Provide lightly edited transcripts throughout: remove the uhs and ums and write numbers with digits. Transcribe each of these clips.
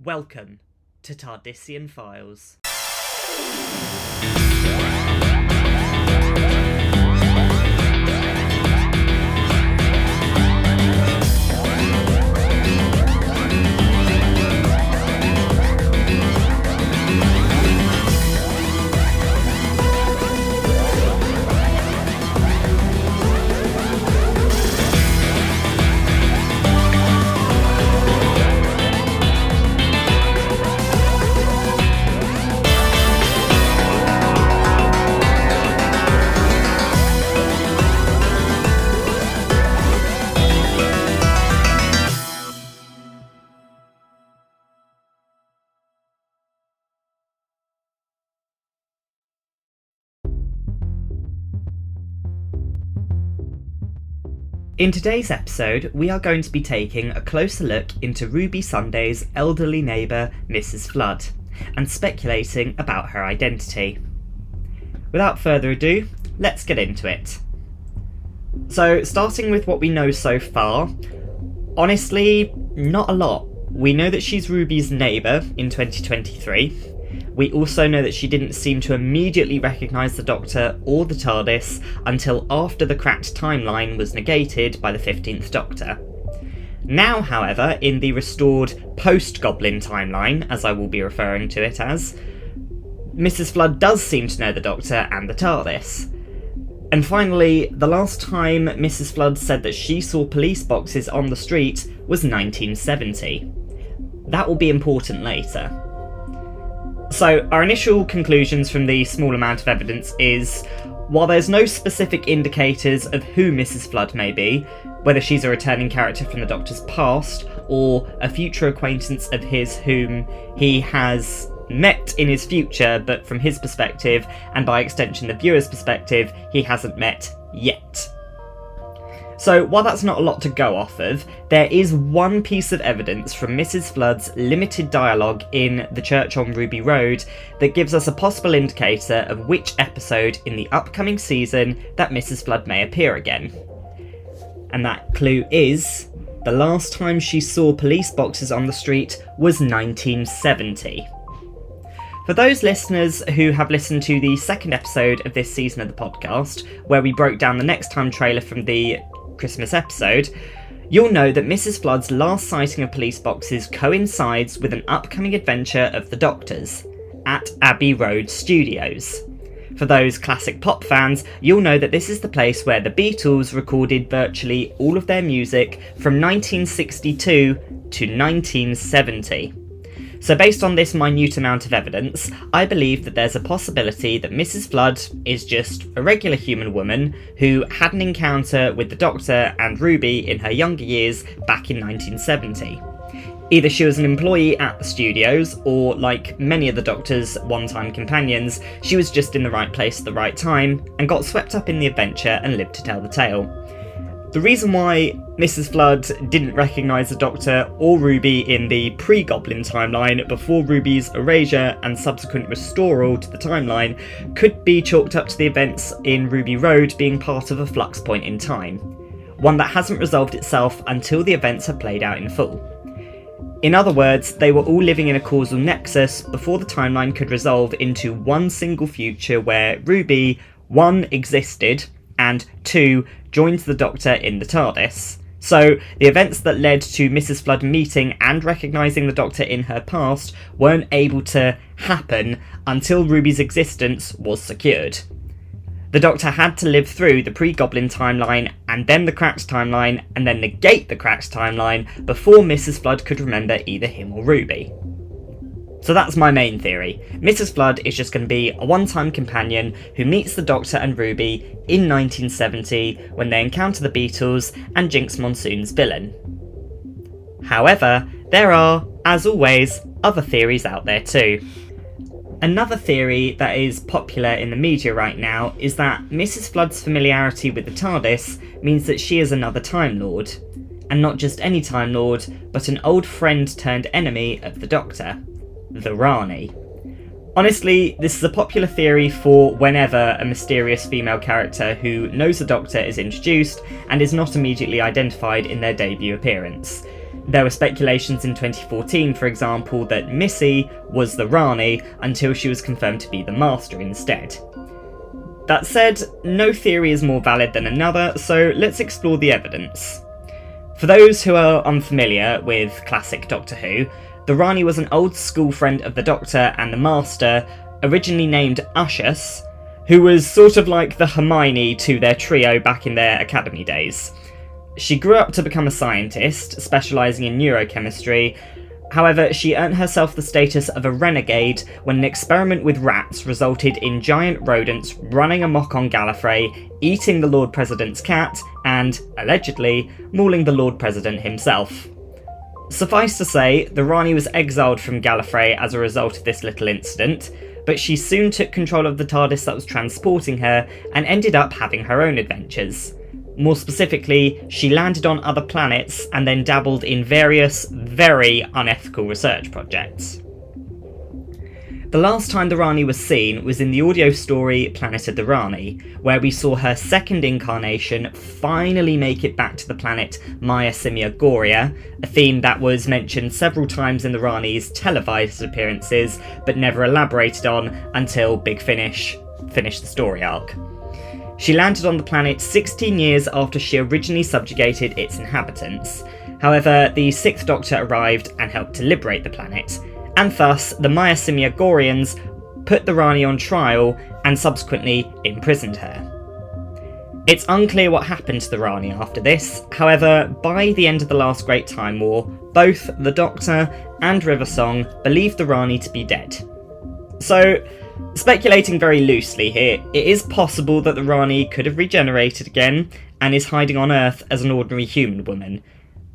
Welcome to Tardisian Files. In today's episode, we are going to be taking a closer look into Ruby Sunday's elderly neighbour, Mrs. Flood, and speculating about her identity. Without further ado, let's get into it. So, starting with what we know so far, honestly, not a lot. We know that she's Ruby's neighbour in 2023. We also know that she didn't seem to immediately recognise the Doctor or the TARDIS until after the cracked timeline was negated by the 15th Doctor. Now, however, in the restored post-Goblin timeline, as I will be referring to it as, Mrs. Flood does seem to know the Doctor and the TARDIS. And finally, the last time Mrs. Flood said that she saw police boxes on the street was 1970. That will be important later. So, our initial conclusions from the small amount of evidence is, while there's no specific indicators of who Mrs. Flood may be, whether she's a returning character from the Doctor's past, or a future acquaintance of his whom he has met in his future, but from his perspective, and by extension the viewer's perspective, he hasn't met yet. So, while that's not a lot to go off of, there is one piece of evidence from Mrs. Flood's limited dialogue in the church on Ruby Road that gives us a possible indicator of which episode in the upcoming season that Mrs. Flood may appear again. And that clue is, the last time she saw police boxes on the street was 1970. For those listeners who have listened to the second episode of this season of the podcast, where we broke down the Next Time trailer from the Christmas episode, you'll know that Mrs. Flood's last sighting of police boxes coincides with an upcoming adventure of the Doctor's at Abbey Road Studios. For those classic pop fans, you'll know that this is the place where the Beatles recorded virtually all of their music from 1962 to 1970. So based on this minute amount of evidence, I believe that there's a possibility that Mrs. Flood is just a regular human woman who had an encounter with the Doctor and Ruby in her younger years back in 1970. Either she was an employee at the studios, or like many of the Doctor's one-time companions, she was just in the right place at the right time and got swept up in the adventure and lived to tell the tale. The reason why Mrs. Flood didn't recognise the Doctor or Ruby in the pre-Goblin timeline before Ruby's erasure and subsequent restoral to the timeline could be chalked up to the events in Ruby Road being part of a flux point in time, one that hasn't resolved itself until the events have played out in full. In other words, they were all living in a causal nexus before the timeline could resolve into one single future where Ruby, 1, existed, and 2, joined the Doctor in the TARDIS. So, the events that led to Mrs. Flood meeting and recognising the Doctor in her past weren't able to happen until Ruby's existence was secured. The Doctor had to live through the pre-Goblin timeline and then the cracked timeline and then negate the cracked timeline before Mrs. Flood could remember either him or Ruby. So that's my main theory. Mrs. Flood is just going to be a one-time companion who meets the Doctor and Ruby in 1970 when they encounter the Beatles and Jinx Monsoon's villain. However, there are, as always, other theories out there too. Another theory that is popular in the media right now is that Mrs. Flood's familiarity with the TARDIS means that she is another Time Lord. And not just any Time Lord, but an old friend turned enemy of the Doctor. The Rani. Honestly, this is a popular theory for whenever a mysterious female character who knows the Doctor is introduced and is not immediately identified in their debut appearance. There were speculations in 2014, for example, that Missy was the Rani until she was confirmed to be the Master instead. That said, no theory is more valid than another, so let's explore the evidence. For those who are unfamiliar with classic Doctor Who, the Rani was an old school friend of the Doctor and the Master, originally named Ushas, who was sort of like the Hermione to their trio back in their academy days. She grew up to become a scientist, specialising in neurochemistry. However, she earned herself the status of a renegade when an experiment with rats resulted in giant rodents running amok on Gallifrey, eating the Lord President's cat, and, allegedly, mauling the Lord President himself. Suffice to say, the Rani was exiled from Gallifrey as a result of this little incident, but she soon took control of the TARDIS that was transporting her and ended up having her own adventures. More specifically, she landed on other planets and then dabbled in various, very unethical research projects. The last time the Rani was seen was in the audio story Planet of the Rani, where we saw her second incarnation finally make it back to the planet Maya Simia Goria, a theme that was mentioned several times in the Rani's televised appearances, but never elaborated on until Big Finish finished the story arc. She landed on the planet 16 years after she originally subjugated its inhabitants. However, the Sixth Doctor arrived and helped to liberate the planet, and thus the Maya Simia Gorians put the Rani on trial and subsequently imprisoned her. It's unclear what happened to the Rani after this. However, by the end of the last Great Time War, both the Doctor and River Song believed the Rani to be dead. So, speculating very loosely here, it is possible that the Rani could have regenerated again and is hiding on Earth as an ordinary human woman.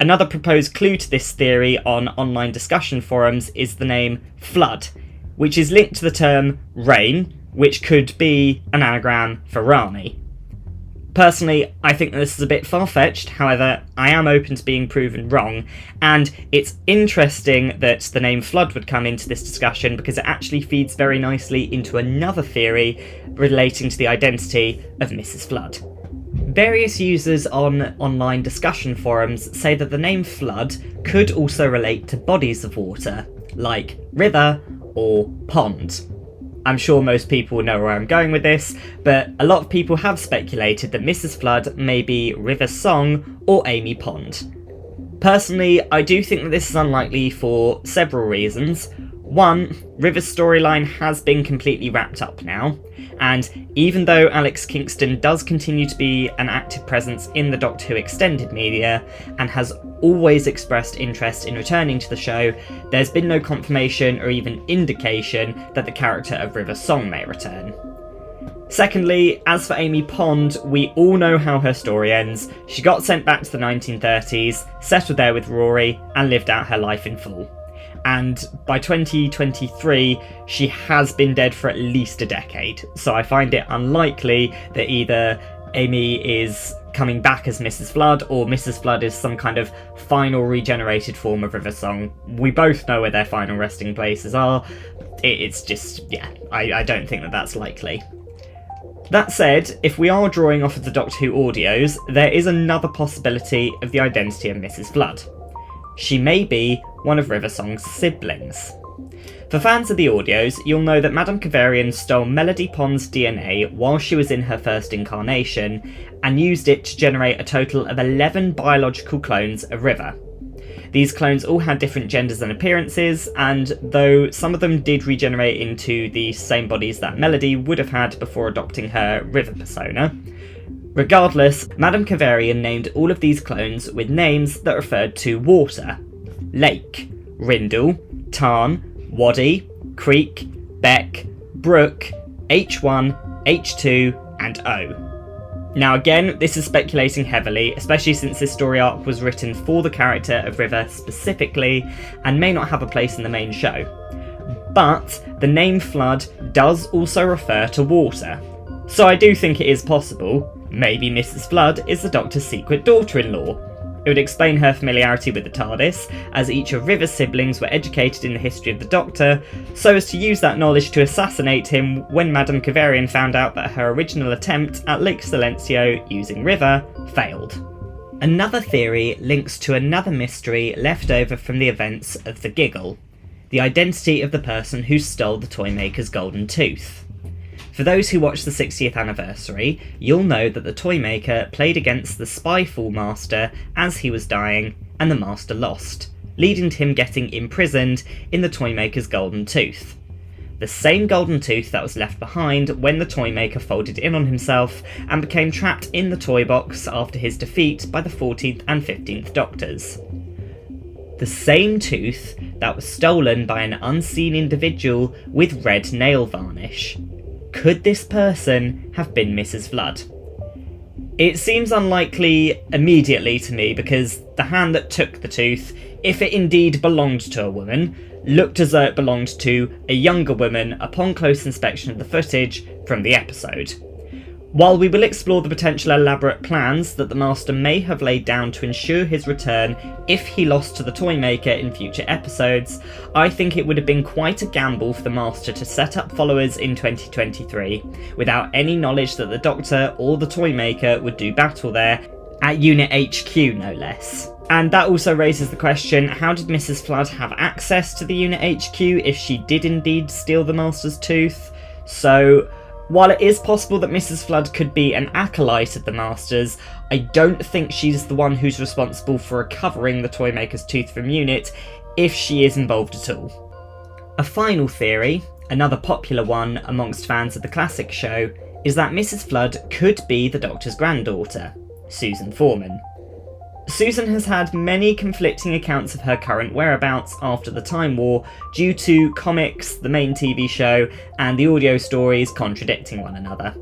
Another proposed clue to this theory on online discussion forums is the name Flood, which is linked to the term rain, which could be an anagram for Rani. Personally, I think that this is a bit far-fetched, however, I am open to being proven wrong, and it's interesting that the name Flood would come into this discussion because it actually feeds very nicely into another theory relating to the identity of Mrs. Flood. Various users on online discussion forums say that the name Flood could also relate to bodies of water, like river or pond. I'm sure most people know where I'm going with this, but a lot of people have speculated that Mrs. Flood may be River Song or Amy Pond. Personally, I do think that this is unlikely for several reasons. One, River's storyline has been completely wrapped up now, and even though Alex Kingston does continue to be an active presence in the Doctor Who extended media, and has always expressed interest in returning to the show, there's been no confirmation or even indication that the character of River Song may return. Secondly, as for Amy Pond, we all know how her story ends. She got sent back to the 1930s, settled there with Rory, and lived out her life in full. And by 2023, she has been dead for at least a decade, so I find it unlikely that either Amy is coming back as Mrs. Flood, or Mrs. Flood is some kind of final regenerated form of River Song. We both know where their final resting places are. It's just, yeah, I don't think that that's likely. That said, if we are drawing off of the Doctor Who audios, there is another possibility of the identity of Mrs. Flood. She may be one of River Song's siblings. For fans of the audios, you'll know that Madame Kavarian stole Melody Pond's DNA while she was in her first incarnation, and used it to generate a total of 11 biological clones of River. These clones all had different genders and appearances, and though some of them did regenerate into the same bodies that Melody would have had before adopting her River persona, regardless, Madame Kavarian named all of these clones with names that referred to water: Lake, Rindle, Tarn, Waddy, Creek, Beck, Brook, H1, H2, and O. Now again, this is speculating heavily, especially since this story arc was written for the character of River specifically, and may not have a place in the main show. But the name Flood does also refer to water, so I do think it is possible. Maybe Mrs. Flood is the Doctor's secret daughter-in-law. It would explain her familiarity with the TARDIS, as each of River's siblings were educated in the history of the Doctor, so as to use that knowledge to assassinate him when Madame Kavarian found out that her original attempt at Lake Silencio using River failed. Another theory links to another mystery left over from the events of the Giggle, the identity of the person who stole the Toymaker's golden tooth. For those who watched the 60th anniversary, you'll know that the Toymaker played against the Spyfall Master as he was dying, and the Master lost, leading to him getting imprisoned in the Toymaker's golden tooth. The same golden tooth that was left behind when the Toymaker folded in on himself and became trapped in the toy box after his defeat by the 14th and 15th Doctors. The same tooth that was stolen by an unseen individual with red nail varnish. Could this person have been Mrs. Flood? It seems unlikely immediately to me because the hand that took the tooth, if it indeed belonged to a woman, looked as though it belonged to a younger woman upon close inspection of the footage from the episode. While we will explore the potential elaborate plans that the Master may have laid down to ensure his return if he lost to the Toymaker in future episodes, I think it would have been quite a gamble for the Master to set up followers in 2023 without any knowledge that the Doctor or the Toymaker would do battle there, at Unit HQ no less. And that also raises the question, how did Mrs. Flood have access to the Unit HQ if she did indeed steal the Master's tooth? So, while it is possible that Mrs. Flood could be an acolyte of the Master's, I don't think she's the one who's responsible for recovering the Toymaker's tooth from Unit, if she is involved at all. A final theory, another popular one amongst fans of the classic show, is that Mrs. Flood could be the Doctor's granddaughter, Susan Foreman. Susan has had many conflicting accounts of her current whereabouts after the Time War due to comics, the main TV show, and the audio stories contradicting one another.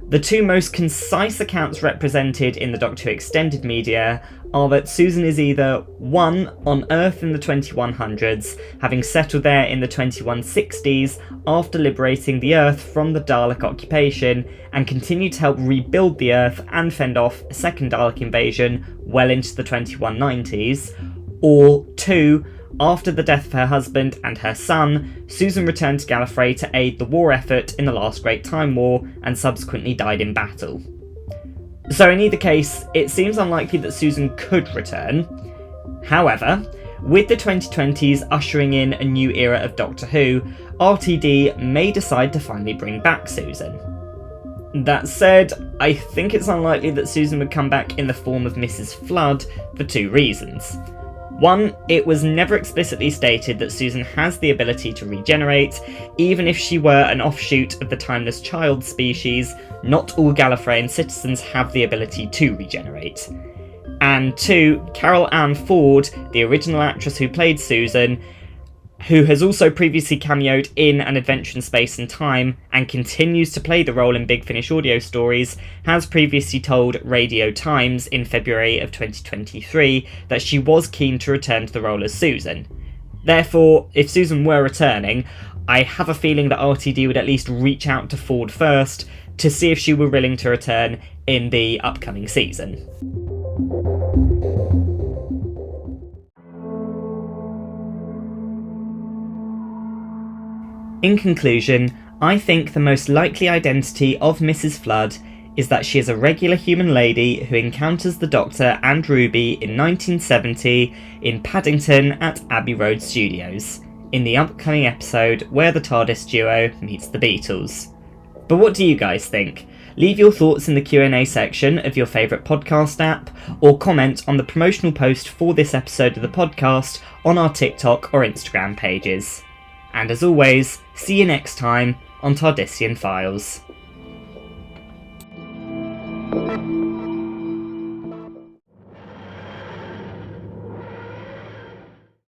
The two most concise accounts represented in the Doctor Who extended media are that Susan is either 1. on Earth in the 2100s, having settled there in the 2160s after liberating the Earth from the Dalek occupation, and continued to help rebuild the Earth and fend off a second Dalek invasion well into the 2190s, or 2. after the death of her husband and her son, Susan returned to Gallifrey to aid the war effort in the last Great Time War and subsequently died in battle. So in either case, it seems unlikely that Susan could return. However, with the 2020s ushering in a new era of Doctor Who, RTD may decide to finally bring back Susan. That said, I think it's unlikely that Susan would come back in the form of Mrs. Flood for two reasons. One, it was never explicitly stated that Susan has the ability to regenerate. Even if she were an offshoot of the timeless child species, not all Gallifreyan citizens have the ability to regenerate. And 2, Carol Ann Ford, the original actress who played Susan, who has also previously cameoed in An Adventure in Space and Time and continues to play the role in Big Finish audio stories, has previously told Radio Times in February of 2023 that she was keen to return to the role as Susan. Therefore, if Susan were returning, I have a feeling that RTD would at least reach out to Ford first to see if she were willing to return in the upcoming season. In conclusion, I think the most likely identity of Mrs. Flood is that she is a regular human lady who encounters the Doctor and Ruby in 1970 in Paddington at Abbey Road Studios, in the upcoming episode where the TARDIS duo meets the Beatles. But what do you guys think? Leave your thoughts in the Q&A section of your favourite podcast app, or comment on the promotional post for this episode of the podcast on our TikTok or Instagram pages. And as always, see you next time on Tardisian Files.